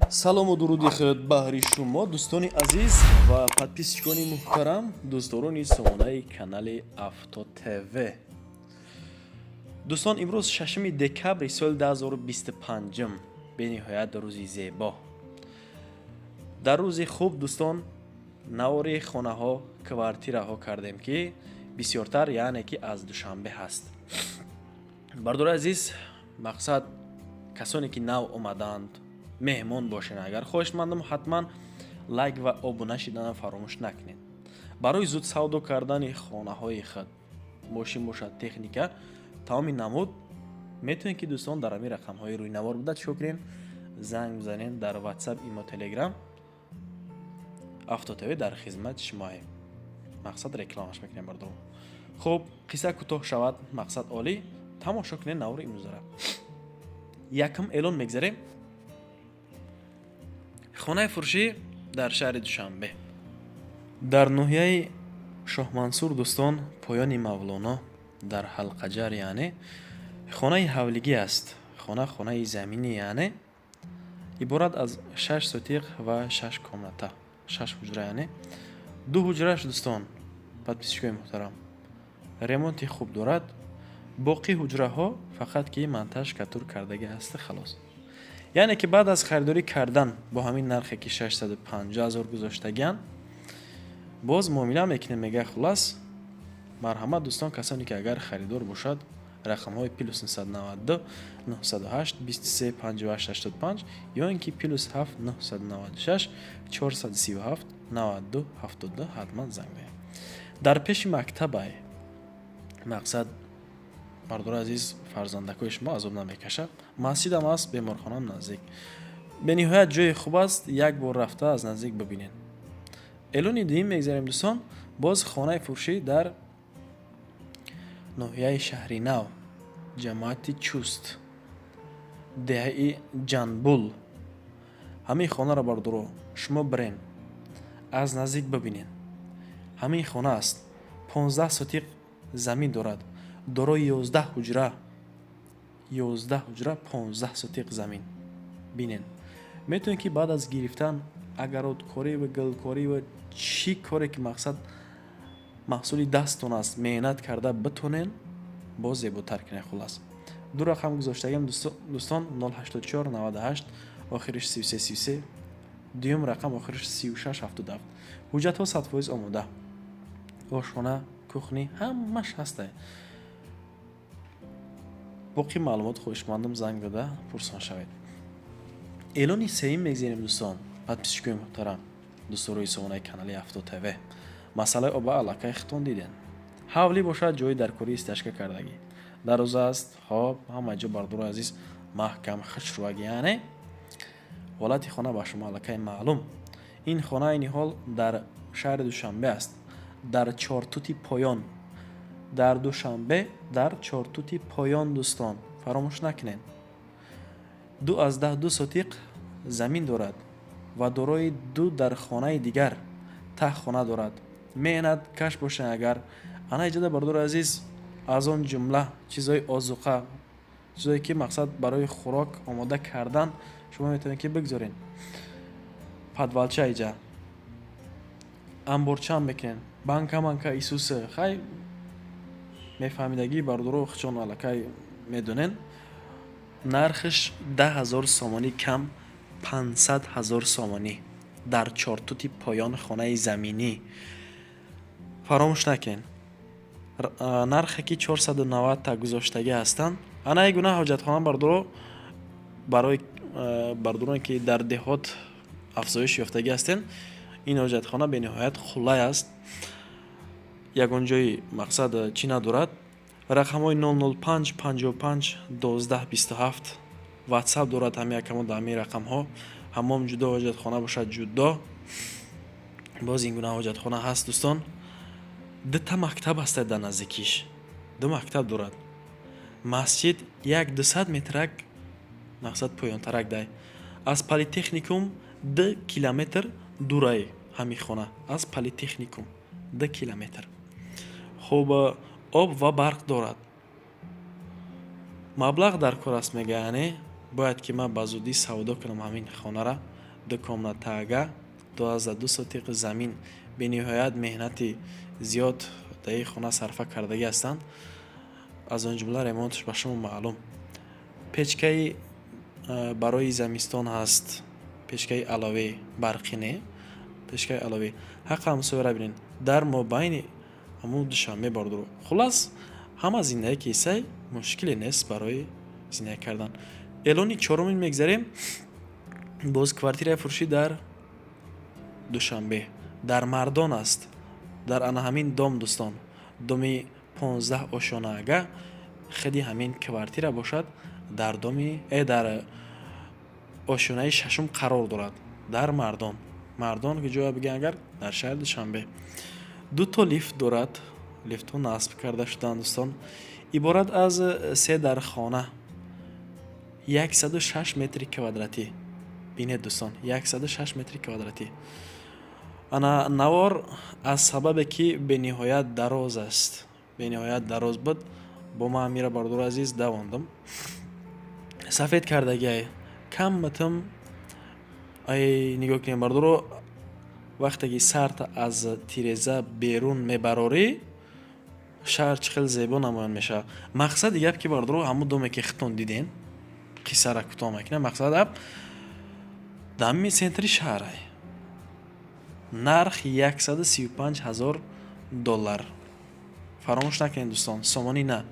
салому дуруди худбаҳри шумо дӯстони азиз ва подписчикони муҳтарам, дӯстдорони сомонаи канали Авто ТВ. дӯстон, имрӯз 6 декабри соли 2025 бениҳоят рӯзи зебо. дар рӯзи хуб дӯстон навори хонаҳо, квартираҳо кардем ки бисёртар, яъне ки аз душанбе ҳаст. бардори азиз, мақсад касоне ки нав омаданд меҳмон бошен, агар хоҳишмандам ҳатман лайк ва обуна шиданам фаромӯш накунед. барои зуд савдо кардани хонаҳои худ, мошин бошад, техника, тамоми намуд, метавонед ки дӯстон дар ҳамин рақамҳои рӯйнавор буда чико кунед, занг бизанед дар WhatsApp, имо, Telegram. Авто ТВ дар хизмати шумоем. мақсад рекламаш мекунем бардор. хуб, қисса кӯтоҳ шавад, мақсад олӣ, тамошо кунед навори имрӯзара. якм эълон мегзарем. хонаи фурӯшӣ дар шаҳри Душанбе, дар ноҳияи Шоҳмансур дӯстон, поёни Мавлоно, дар Ҳалқаҷар, яъне хонаи ҳавлигӣ аст. хонаи заминӣ, яъне иборат аз 6 сотиқ ва 6 комната, 6 ҳуҷра, яъне 2 ҳуҷраш дӯстон, подписчикои муҳтарам, ремонти хуб дорад. боқи ҳуҷраҳо фақат ки монтаж катур кардагӣ аст, халос. яъне ки баъд аз харидорӣ кардан бо ҳамин нархе ки 650 000 гузоштагиан, боз муомила мекунем. мега хулас, марҳамат дӯстон, касоне ки агар харидор бошад, рақамҳои +992 908 23 58 85 ё ин ки +7 996 437 92 72 ҳатман занг беҳед. дар пеши мактабай, мақсад бардори азиз, фарзандакои шумо азоб намекашад. масҷидам аст, беморхонам наздик. бениҳоят ҷои хуб аст, як бор рафта аз наздик бибинед. эълони дуюм мегзарем дӯстон, боз хонаи фурӯшӣ дар ноҳияи Шаҳри Нав, ҷамоати Чуст, деҳаи Ҷанбул. ҳамин хонаро бардоро шумо бирен, аз наздик бибинед. ҳамин хона аст, 15 сотиқ замин дорад, дорои 11 ҳуҷра, 15 сотиқ замин. бинен, метавонед ки баъд аз гирифтан агародкорӣ ва гулкорӣ ва чӣ коре ки мақсад маҳсули дасттон аст, меҳнат карда битонен, боз зеботар кунед. хулас, ду рақам гузоштагиам дӯстон, 084 98 охириш 33 33, дуюм рақам охириш 36 77. ҳуҷҷатҳо 100% омода, ошхона, кухни, ҳамаш ҳаста. боқи маълумот хоҳишмандам занг дода пурсон шавед. эълони сеюм мегзарем дӯстон, подписчикои муҳтарам, дӯстдорои сомонаи канали Авто ТВ. масъалаи оба аллакай хитон диден. ҳавлӣ бошад, ҷои даркорӣ истяжка кардагӣ, дароза аст, хоб, ҳама ҷо бардори азиз маҳкам хишрувагӣ, яъне ҳолати хона ба шумо аллакай маълум. ин хона айни ҳол дар шаҳри Душанбе аст, дар чортути поён. дар Душанбе, дар чортути поён дӯстон, фаромӯш накунед. 2 сотиқ замин дорад ва дорои 2 дар хонаи дигар таҳ хона дорад. меҳнат каш бошен. агар ана иҷода бардори азиз, аз он ҷумла чизои озуқа, чизое ки мақсад барои хӯрок омода кардан, шумо метавонед ки бигзорен. подвалча иҷа, амборчаам мекунен, банка исусе, хай мефаҳмидагӣ бардоро хичон аллакай медонен. нархиш 10 000 сомонӣ кам 500 000 сомонӣ дар чортути поён хонаи заминӣ. фаромӯш накунед. нархе ки 490 та гузоштагӣ ҳастанд. ана як гуна ҳоҷатхона бардоро барои бардороне ки дар деҳот афзоиш ёфтагӣ ҳастен, ин ҳоҷатхона бениҳоят хулай аст. ягон ҷои мақсад чӣ надорад. рақамҳои 005 55 12 27 WhatsApp дорад. ҳами якамо дар ҳамин рақамҳо. ҳамом ҷудо, ҳоҷатхона бошад ҷудо. боз ин гуна ҳоҷатхона ҳаст дӯстон. дута мактаб ҳастад дар наздикиш. 2 мактаб дорад. масҷид 100 метрак, мақсад поёнтарак дай. аз политехникум 2 километр дурай ҳамин хона. аз политехникум 2 километр. хуб, об ва барқ дорад. маблағ дар кор аст мега, яъне бояд ки ман ба зудӣ савдо кунам ҳамин хонара. 2 комната ага 12 сотиқи замин. бениҳоят меҳнати зиёд дар ин хона сарфа кардагӣ ҳастанд. аз он ҷумла ремонтш ба шумо маълум. печкаи барои замистон ҳаст. печкаи аловӣ барқӣ не, печкаи аловӣ. ҳаққа ҳамсояро бинед дар мобайни ҳамун душанбе бордуру. хулас ҳама зиндаги кисай мушкиле нест барои зиндагӣ кардан. эълони чорумин мегзарем. боз квартираи фурӯшӣ дар душанбе дар мардон аст. дар ана ҳамин дом дӯстон, доми 15 ошонаага хеди ҳамин квартира бошад. дар доми дар ошонаи шашум қарор дорад. дар мардон ки ҷоя бигӯям агар дар шаҳри душанбе. 2 лифт дорад. лифтҳо насб карда шуданд дӯстон. иборат аз 3 дархона 106 метри квадратӣ. бинед дӯстон, 106 метри квадратӣ. ана навор аз сабабе ки бениҳоят дароз аст. бениҳоят дароз буд. бо ман амира бардур азиз давондам. сафед кардагиай кам мутам ай нигоҳ кунем бардуро. вақте ки сарта аз тиреза берун мебарорӣ, шаҳр чӣ хел зебо намоён мешавад. мақсади гап ки бардуро ҳамун доме ки хитон диден, қиссара кӯтоҳ мекунам. мақсад гап дар ҳамин центри шаҳрай. нарх $135,000. фаромӯш накунед дӯстон, сомонӣ на.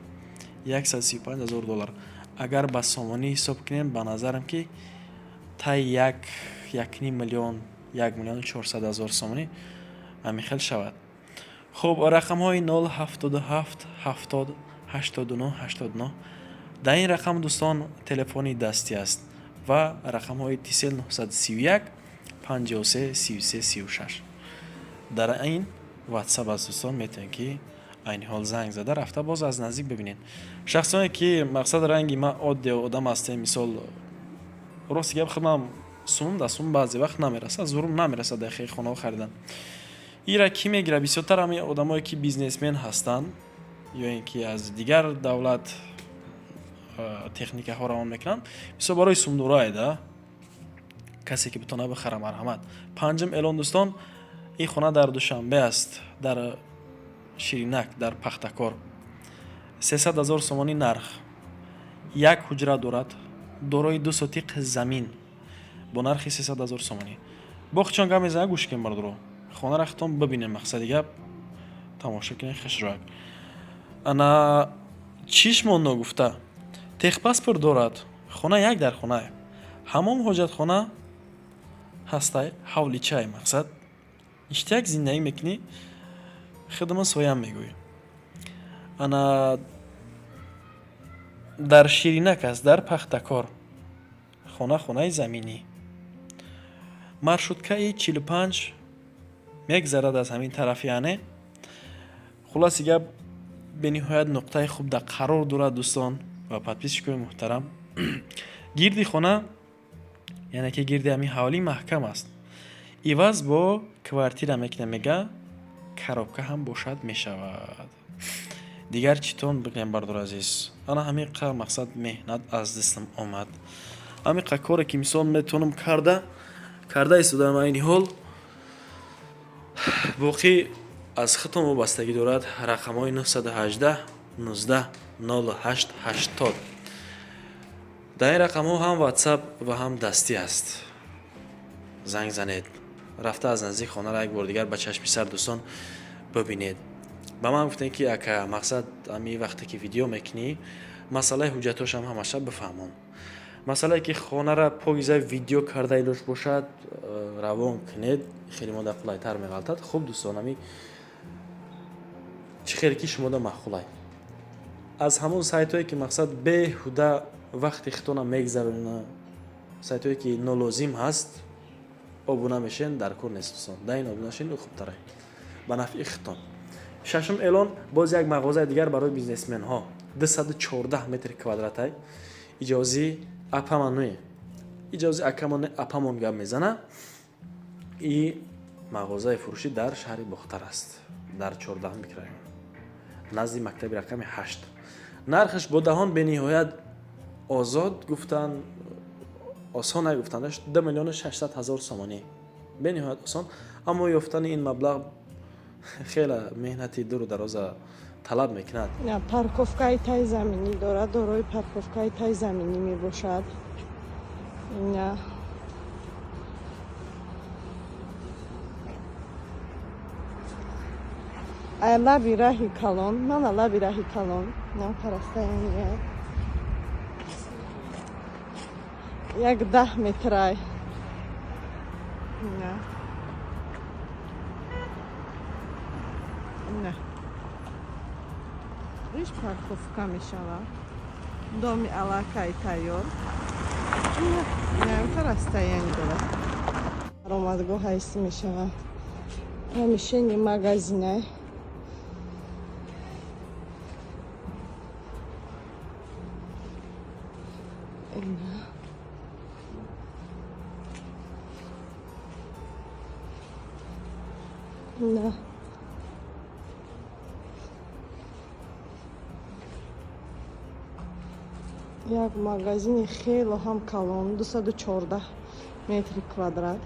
$135,000. агар ба сомонӣ ҳисоб кунем, ба назарам ки таи 1.5 миллион, 1,400,000 сомонӣ ҳамин хел шавад. хуб, рақамҳои 077 70 89 89. дар ин рақам дӯстон телефони дастӣ аст ва рақамҳои тисел 931 53 33 36. дар ин ватсап аст дӯстон. метавонед ки айни ҳол занг зада рафта боз аз наздик бибинед. шахсоне ки мақсад ранги ман оддия одам ҳастем, мисол рости гап худам сум дастум баъзе вақт намерасад, зурум намерасад дахиқи хонаҳо харидан. ира ки мегира бисёртар ҳамин одамое ки бизнесмен ҳастанд ё ин ки аз дигар давлат техникаҳо равон мекунанд. мисол барои сумдурайда касе ки битона бихара марҳамат. панҷум эълон дӯстон, ин хона дар душанбе аст, дар ширинак, дар пахтакор. 300,000 сомонӣ нарх. як ҳуҷра дорад. дорои 2 сотиқ замин бо нархи 300,000 сомонӣ. бохчон гап мезанад, гӯш кунем бардуро. хонара хитон бибинем. мақсади гап тамошо кунем хишроак. ана чишмон ногуфта. техпаспорт дорад. хона як дар хонае. ҳамом ҳоҷатхона ҳастай, ҳавличай. мақсад иштияк зиндагӣ мекунӣ, хидмат соям мегӯӣ. ана дар ширинак аст, дар пахтакор. хонаи заминӣ. маршруткаи 45 мегзарад аз ҳамин тарафи ане. хулоси гап бениҳоят нуқтаи хуб дар қарор дорад дӯстон ва подписчикои муҳтарам. гирди хона яъне ки гирди ҳамин ҳавлӣ маҳкам аст. иваз бо квартира мекунем, мега коробка ҳам бошад мешавад. дигар читон бигӯям бардор азиз. ана ҳамин қа мақсад меҳнат аз дастам омад. ҳамин қа коре ки мисол метавонам карда истодам айни ҳол. боқӣ аз хитон вобастагӣ дорад. рақамҳои 918 19 08 80. дар ин рақамҳо ҳам ватсап ва ҳам дастӣ аст. занг занед. рафта аз наздик хонара як бор дигар ба чашми сар дӯстон бибинед. ба ман гуфтем ки ака мақсад ҳамин вақте ки видео мекунӣ, масъалаи ҳуҷҷатҳошам ҳамаша бифаҳмон. масъалае ки хонара погиза видео карда илош бошад, равон кунед, хеле мода қулайтар меғалтад. хуб дӯстон, ҳамин чӣ хеле ки шумода махқулай. аз ҳамон сайтҳое ки мақсад беҳуда вақти хитона мегзаронӣ, сайтҳое ки нолозим ҳаст, обуна мешен, дар кор нест дӯстон. дар ин обуна шин хубтар аст ба нафъи хитон. шашум эълон, боз як мағозаи дигар барои бизнесменҳо. 214 метри квадратай. иҷози апаманӯе. иҷози апамон гап мезана. и мағозаи фурӯшӣ дар шаҳри бохтар аст, дар 14 микрайон, назди мактаби рақами 8. нархш бо даҳон бениҳоят آزاد گفتن، آسان نگفتنش 2,600,000 سومانی، به نهایت آسان. اما یافتن این مبلغ خیلی مهنتی دور و دراز طلب میکند. نه، پارکوفکای تای زمینی دارد، دارای پارکوفکای تای زمینی می باشد. نه لبی راهی کلون، من لبی راهی کلون نه پرستایانیه یک 10 مترای. نه نه ایش پارکوفکا می شود. دومی علاقه تایور نه پرستایانی دارد. آمدگاه هایستی می شود. همیشه نی مغازینه. نه یک مغازین خیلی هم کلان 214 متر کвадрат.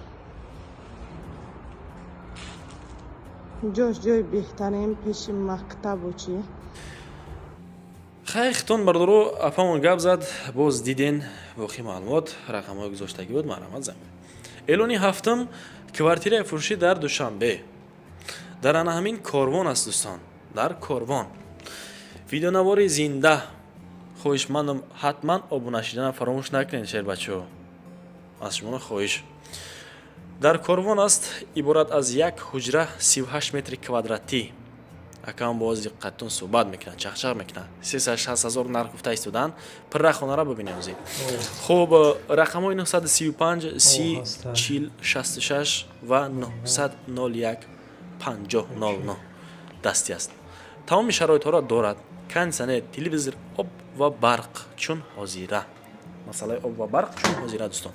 جاش جای بهترین پیش مکتب و چی. خیلی خطون بردارو اپامون گپ زد. باز دیدین واقعی معلومات رقم های گذاشتگی بود. مرحمت زمین ایلونی هفتم کوارتیره فروشی در دوشنبه در آن همین کاروان است دوستان. در کاروان ویدیو نواری زنده. خواهشمندم حتما ابونه شدن فراموش نکنین شیر بچه‌ها، از شما خواهش. در کاروان است، عبارت از یک حجره 38 متر کвадраتی. اکام باز دقتون صحبت میکنن، چخچخ میکنن. 360,000 نرخ گفته ایستادن. پر رخونه را ببینیم زی. خب رقم های 935 30 40 66 و 900 01 50 99 دستی است. تمام شرایط ها را دارد. کنسنه تلویزیون آب و برق چون حاضره. مسئله آب و برق چون حاضره دوستان.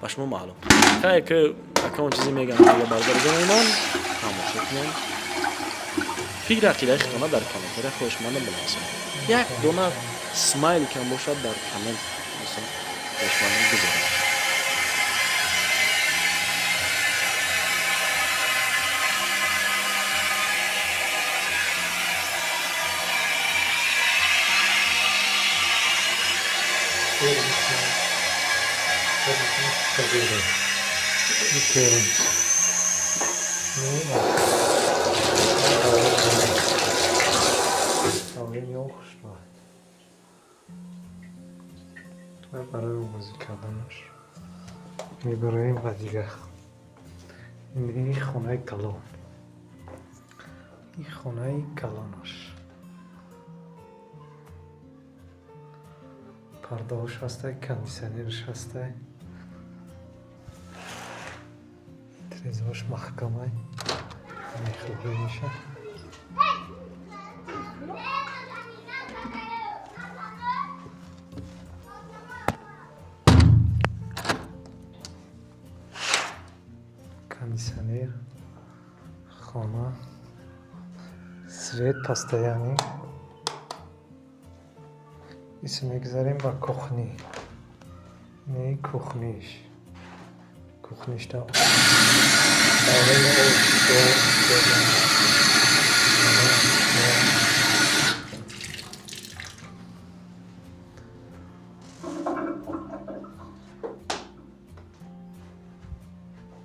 با شما معلوم. خیلی که اکام چیزی میگم یا بردار ایمان تماشا کنین. فکر عقیده خودتون در کامنت خواهشمندم بنویسید. یک دونه اسمایل کم باشد در کامنت مثلا خواهشمندم بذارید. برای بازی کردنش میبریم و دیگه این خونه کلان، این خونه کلانش پردهاش هسته، کندیسنیرش هسته، تریزاش محکمه میخوری میشه. кондиционер, خانه، свет постоянный. Если мы говорим о кухне, не кухниш, кухниш там.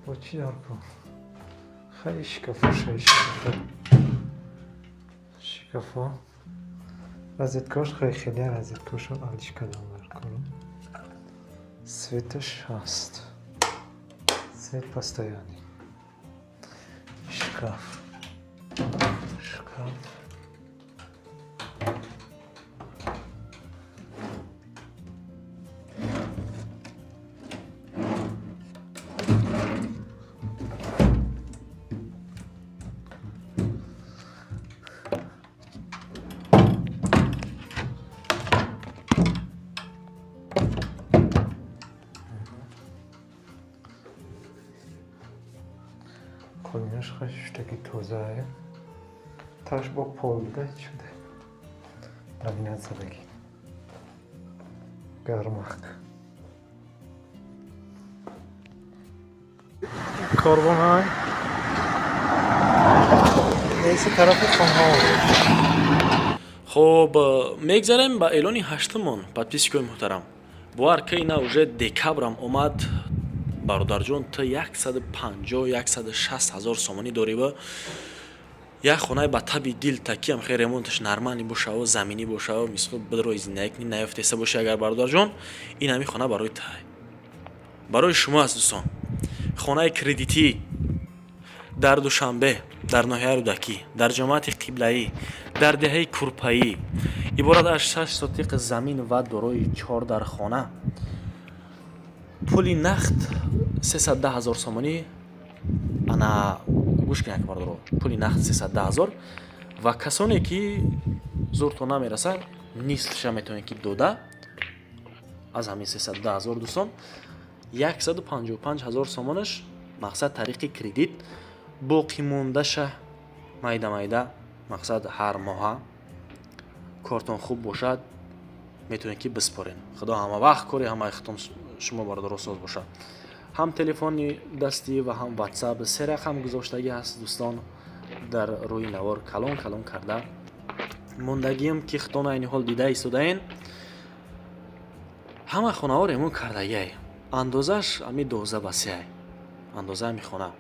Почерку. Хай шкафу, шкафу. Розеткаш خیلی розеткаш رو علیش کدام برکنم. سویتش هست. سویت постоянный. شکاف. شکاف. خونینش خشتگی توزه تاش با پولده شده لبینت زدگی гармак. Карбон های ایسی طرف خانه хуб мегзарем ба эълони ҳаштумон подписчикои муҳтарам. бовар ки ина уже декабрам омад. бародарҷон ту 150-160 ҳазор сомонӣ дорӣ ва як хонаи ба таби дил такиям хе ремонташ нормалӣ бошава, заминӣ бошава, мисол бидрои зиндаги кунӣ наёфтеса боши. агар бародарҷон ин ҳамин хона барои тай, барои шумо аст дӯстон. хонаи кредитӣ дар Душанбе, дар ноҳияи Рӯдакӣ, дар ҷомоати Қиблаӣ, дар деҳаи Курпаӣ, иборат аз 6 сотиқ замин ва дорои 4 дар хона. пули нақд 310 ҳазор сомонӣ. ана гӯш кунед бардоро, пули нақд 310 ҳазор ва касоне ки зуртон намераса нисфша метавонед ки дода аз ҳамин 310 ҳазор дӯстон 155 ҳазор сомонаш мақсад тариқи кредит, боқӣ мондаша майда майда мақсад ҳар моҳа кортон хуб бошад метавонед ки биспорен. худо ҳама вақт кори ҳама ихтом шумо бардоро соз бошад. ҳам телефони дастӣ ва ҳам ватсап се рақам гузоштагӣ ҳаст дӯстон. дар рӯи навор калон калон карда мондагиам ки хитон айни ҳол дида истодаен. ҳама хонаҳо ремонт кардагиай. андозаш ами 12 ба 3 ай. андоза ами хона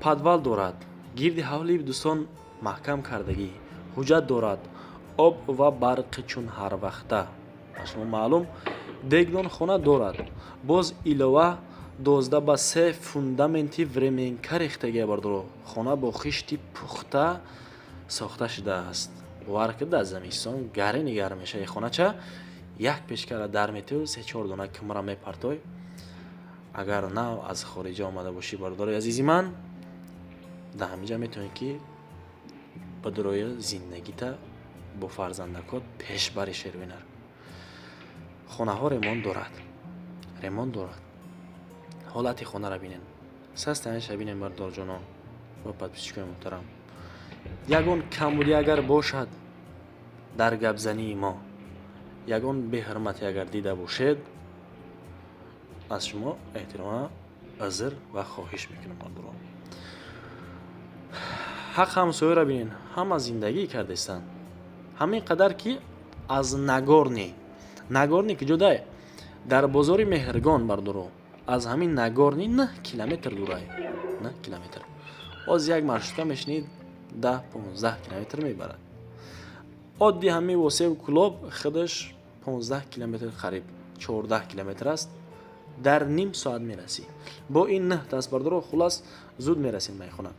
подвал дорад, гирди ҳавли дӯстон маҳкам кардагӣ, ҳуҷҷат дорад, об ва барқи чун ҳар вақта ба шумо маълум. дегдон хона дорад, боз илова 12 ба 3 фундаменти временка рехтагия бардоро. хона бо хишти пухта сохта шудааст. бовар ки дар зимистон гарини гарм мешави хонача як пешкара дар мету 3-4 дона кумра мепартой. агар на аз хориҷа омада бошӣ бардори азизи ман, дар ҳаминҷа метавонӣ ки ба дурои зиндагита бо фарзандакот пеш бари шервинар. хонаҳо ремонт дорад, ремонт дорад. ҳолати хонара бинен, састанаша бинен бардорҷонон ва подписчикои муҳтарам. ягон камбудӣ агар бошад дар гапзании мо, ягон беҳурматӣ агар дида бошед, аз шумо эҳтирома азр ва хоҳиш мекунам бардорон. ҳақ ҳамсояро бинен, ҳама зиндагӣ кардестанд. ҳамин қадар ки аз Нагорни ки ҷодай дар бозори Меҳргон бардоро, аз ҳамин Нагорни 9 километр дурай. 9 километр. оз як маршрутка мешинид 10-15 километр мебарад. одди ҳамин восеу кулоб худаш 15 километр қариб 14 километр аст. дар ним соат мерасӣ. бо ин 9 таст бардоро хулас зуд мерасед майхона.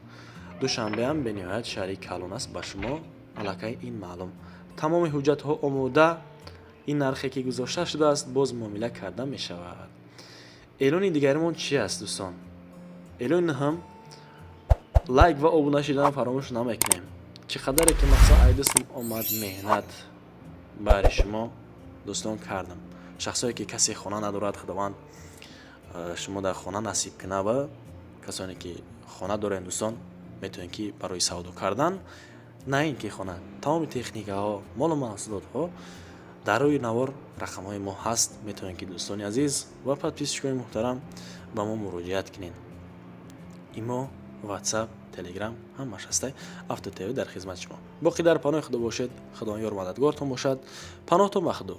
душанбе ҳам бениҳоят шаҳри калон аст. ба шумо аллакай ин маълум. тамоми ҳуҷҷатҳо омода. ин нархе ки гузошта шудааст боз муомила карда мешавад. эълони дигаримон чи аст дӯстон? эълони ҳам лайк ва обуна шудан фаромӯш намекунем. чӣ қадаре ки мақсад айдустум омад меҳнат бари шумо дӯстон кардам. шахсое ки касе хона надорад, худованд шумо дар хона насиб куна ва касоне ки хона дорен дӯстон метавонед ки барои савдо кардан на ин ки хона тамоми техникаҳо молу маҳсулотҳо дар рӯи навор рақамҳои мо ҳаст. метавонед ки дӯстони азиз ва подписчикои муҳтарам ба мо муроҷиат кунед. имо ватсап, телеграм ҳамаш ҳастай. автотв дар хизмати шумо. боқӣ дар паноҳи худо бошед. худоёр мададгортон бошад. паноҳтон ба худо.